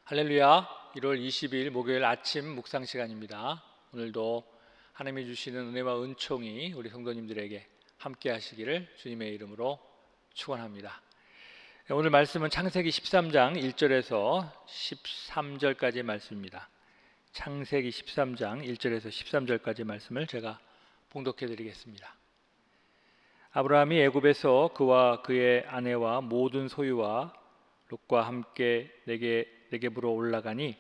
할렐루야. 1월 22일 목요일 아침 묵상 시간입니다. 오늘도 하나님이 주시는 은혜와 은총이 우리 성도님들에게 함께 하시기를 주님의 이름으로 축원합니다. 오늘 말씀은 창세기 13장 1절에서 13절까지의 말씀입니다. 창세기 13장 1절에서 13절까지의 말씀을 제가 봉독해 드리겠습니다. 아브라함이 애굽에서 그와 그의 아내와 모든 소유와 롯과 함께 네겝으로 올라가니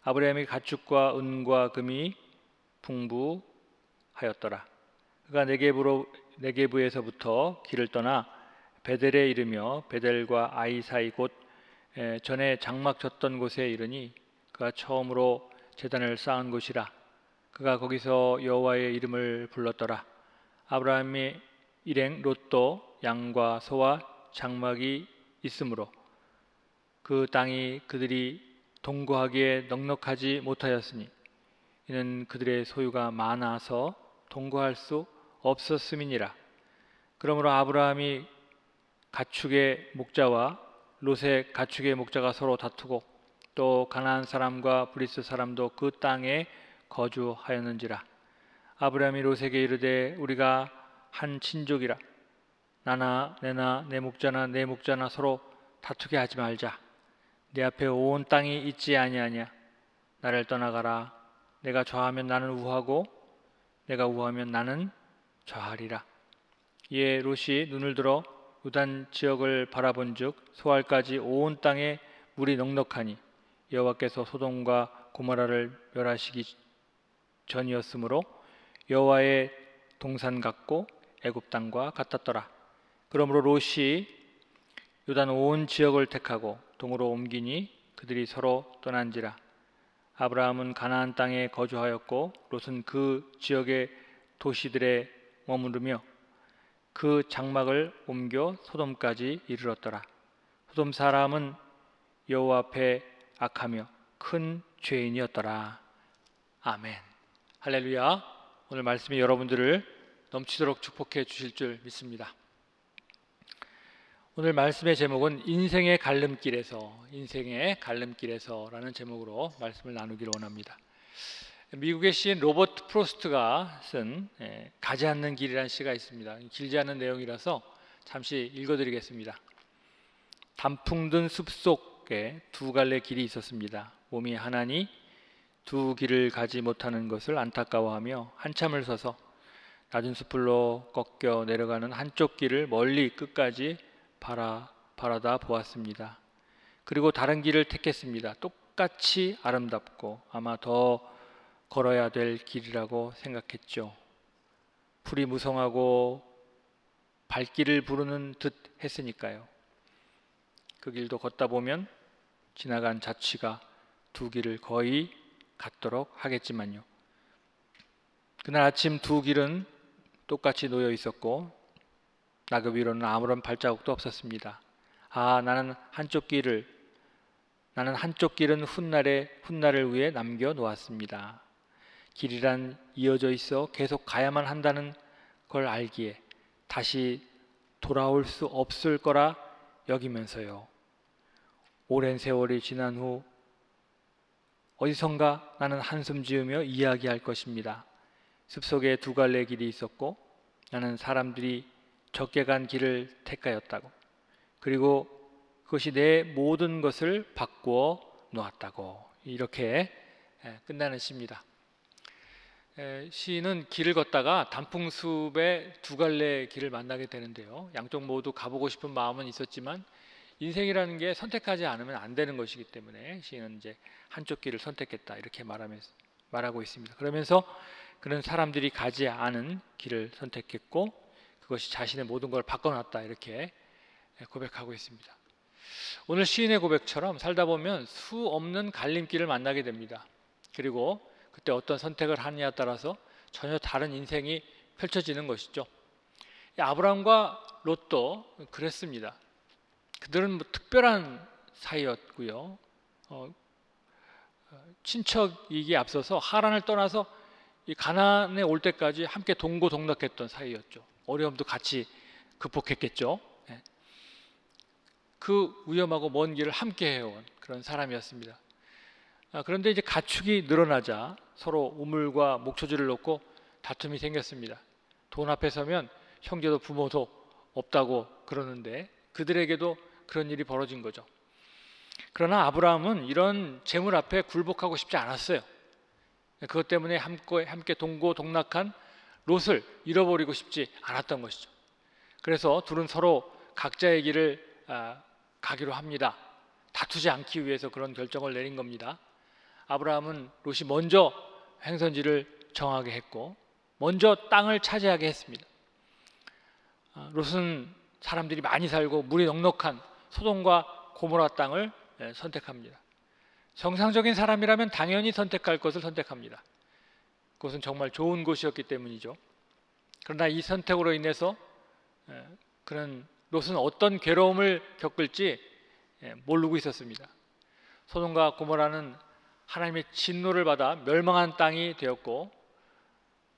아브라함의 가축과 은과 금이 풍부하였더라. 그가 네겝에서부터 길을 떠나 베델에 이르며 베델과 아이 사이 곧 전에 장막 쳤던 곳에 이르니 그가 처음으로 제단을 쌓은 곳이라. 그가 거기서 여호와의 이름을 불렀더라. 아브라함의 일행 롯도 양과 소와 장막이 있으므로 그 땅이 그들이 동거하기에 넉넉하지 못하였으니 이는 그들의 소유가 많아서 동거할 수 없었음이니라. 그러므로 아브라함이 가축의 목자와 롯의 가축의 목자가 서로 다투고 또 가나안 사람과 브리스 사람도 그 땅에 거주하였는지라. 아브라함이 롯에게 이르되 우리가 한 친족이라. 나나 내나 내 목자나 내 목자나 서로 다투게 하지 말자. 내 앞에 온 땅이 있지 아니하냐. 나를 떠나가라. 내가 좌하면 나는 우하고 내가 우하면 나는 좌하리라. 이에 롯이 눈을 들어 요단 지역을 바라본즉 소알까지 온 땅에 물이 넉넉하니 여호와께서 소돔과 고모라를 멸하시기 전이었으므로 여호와의 동산 같고 애굽 땅과 같았더라. 그러므로 롯이 요단 온 지역을 택하고 동으로 옮기니 그들이 서로 떠난지라. 아브라함은 가나안 땅에 거주하였고 롯은 그 지역의 도시들에 머무르며 그 장막을 옮겨 소돔까지 이르렀더라. 소돔 사람은 여호와 앞에 악하며 큰 죄인이었더라. 아멘. 할렐루야. 오늘 말씀이 여러분들을 넘치도록 축복해 주실 줄 믿습니다. 오늘 말씀의 제목은 인생의 갈림길에서라는 제목으로 말씀을 나누기를 원합니다. 미국의 시인 로버트 프로스트가 쓴 가지 않는 길이라는 시가 있습니다. 길지 않은 내용이라서 잠시 읽어드리겠습니다. 단풍 든 숲속에 두 갈래 길이 있었습니다. 몸이 하나니 두 길을 가지 못하는 것을 안타까워하며 한참을 서서 낮은 숲으로 꺾여 내려가는 한쪽 길을 멀리 끝까지 바라다 보았습니다. 그리고 다른 길을 택했습니다. 똑같이 아름답고 아마 더 걸어야 될 길이라고 생각했죠. 풀이 무성하고 발길을 부르는 듯 했으니까요. 그 길도 걷다 보면 지나간 자취가 두 길을 거의 같도록 하겠지만요. 그날 아침 두 길은 똑같이 놓여 있었고 낙엽 위로는 아무런 발자국도 없었습니다. 나는 한쪽 길은 훗날을 위해 남겨 놓았습니다. 길이란 이어져 있어 계속 가야만 한다는 걸 알기에 다시 돌아올 수 없을 거라 여기면서요. 오랜 세월이 지난 후 어디선가 나는 한숨 지으며 이야기할 것입니다. 숲속에 두 갈래 길이 있었고 나는 사람들이 적게 간 길을 택하였다고. 그리고 그것이 내 모든 것을 바꾸어 놓았다고. 이렇게 끝나는 시입니다. 시인은 길을 걷다가 단풍숲의 두 갈래 길을 만나게 되는데요. 양쪽 모두 가보고 싶은 마음은 있었지만 인생이라는 게 선택하지 않으면 안 되는 것이기 때문에 시인은 이제 한쪽 길을 선택했다 이렇게 말하고 있습니다. 그러면서 그는 사람들이 가지 않은 길을 선택했고 그것이 자신의 모든 걸 바꿔놨다 이렇게 고백하고 있습니다. 오늘 시인의 고백처럼 살다 보면 수 없는 갈림길을 만나게 됩니다. 그리고 그때 어떤 선택을 하느냐에 따라서 전혀 다른 인생이 펼쳐지는 것이죠. 아브라함과 롯도 그랬습니다. 그들은 특별한 사이였고요. 친척이기에 앞서서 하란을 떠나서 이 가나안에 올 때까지 함께 동고동락했던 사이였죠. 어려움도 같이 극복했겠죠. 그 위험하고 먼 길을 함께 해온 그런 사람이었습니다. 그런데 이제 가축이 늘어나자 서로 우물과 목초지를 놓고 다툼이 생겼습니다. 돈 앞에 서면 형제도 부모도 없다고 그러는데 그들에게도 그런 일이 벌어진 거죠. 그러나 아브라함은 이런 재물 앞에 굴복하고 싶지 않았어요. 그것 때문에 함께 동고동락한 롯을 잃어버리고 싶지 않았던 것이죠. 그래서 둘은 서로 각자의 길을 가기로 합니다. 다투지 않기 위해서 그런 결정을 내린 겁니다. 아브라함은 롯이 먼저 행선지를 정하게 했고 먼저 땅을 차지하게 했습니다. 롯은 사람들이 많이 살고 물이 넉넉한 소돔과 고모라 땅을 선택합니다. 정상적인 사람이라면 당연히 선택할 것을 선택합니다. 그것은 정말 좋은 곳이었기 때문이죠. 그러나 이 선택으로 인해서 그런 롯은 어떤 괴로움을 겪을지 모르고 있었습니다. 소돔과 고모라는 하나님의 진노를 받아 멸망한 땅이 되었고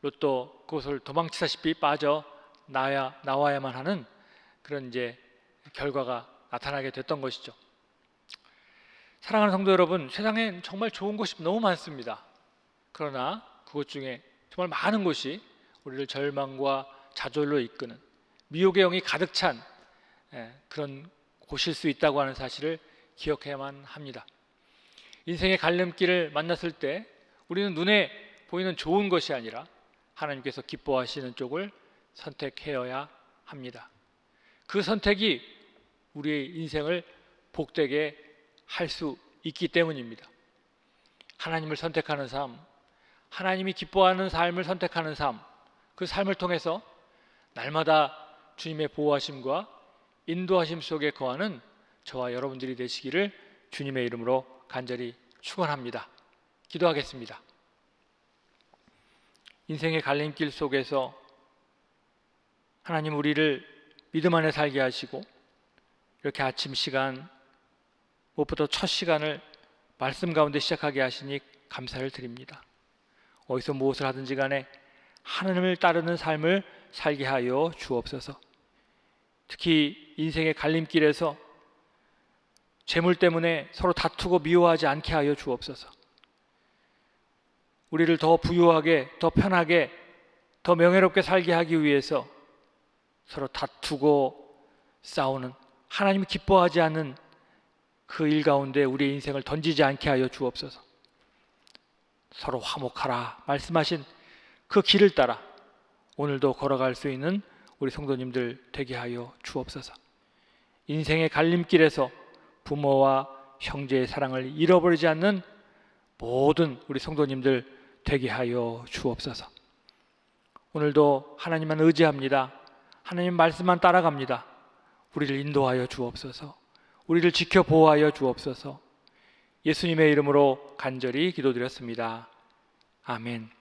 롯도 그것을 도망치다시피 빠져 나와야만 하는 그런 이제 결과가 나타나게 됐던 것이죠. 사랑하는 성도 여러분, 세상엔 정말 좋은 곳이 너무 많습니다. 그러나 그것 중에 정말 많은 곳이 우리를 절망과 좌절로 이끄는 미혹의 영이 가득 찬 그런 곳일 수 있다고 하는 사실을 기억해야만 합니다. 인생의 갈림길을 만났을 때 우리는 눈에 보이는 좋은 것이 아니라 하나님께서 기뻐하시는 쪽을 선택해야 합니다. 그 선택이 우리의 인생을 복되게 할 수 있기 때문입니다. 하나님을 선택하는 삶, 하나님이 기뻐하는 삶을 선택하는 삶, 그 삶을 통해서 날마다 주님의 보호하심과 인도하심 속에 거하는 저와 여러분들이 되시기를 주님의 이름으로 간절히 축원합니다. 기도하겠습니다. 인생의 갈림길 속에서 하나님 우리를 믿음 안에 살게 하시고 이렇게 아침 시간 무엇보다 첫 시간을 말씀 가운데 시작하게 하시니 감사를 드립니다. 어디서 무엇을 하든지 간에 하나님을 따르는 삶을 살게 하여 주옵소서. 특히 인생의 갈림길에서 재물 때문에 서로 다투고 미워하지 않게 하여 주옵소서. 우리를 더 부유하게, 더 편하게, 더 명예롭게 살게 하기 위해서 서로 다투고 싸우는 하나님이 기뻐하지 않는 그 일 가운데 우리의 인생을 던지지 않게 하여 주옵소서. 서로 화목하라 말씀하신 그 길을 따라 오늘도 걸어갈 수 있는 우리 성도님들 되게 하여 주옵소서. 인생의 갈림길에서 부모와 형제의 사랑을 잃어버리지 않는 모든 우리 성도님들 되게 하여 주옵소서. 오늘도 하나님만 의지합니다. 하나님 말씀만 따라갑니다. 우리를 인도하여 주옵소서. 우리를 지켜 보호하여 주옵소서. 예수님의 이름으로 간절히 기도드렸습니다. 아멘.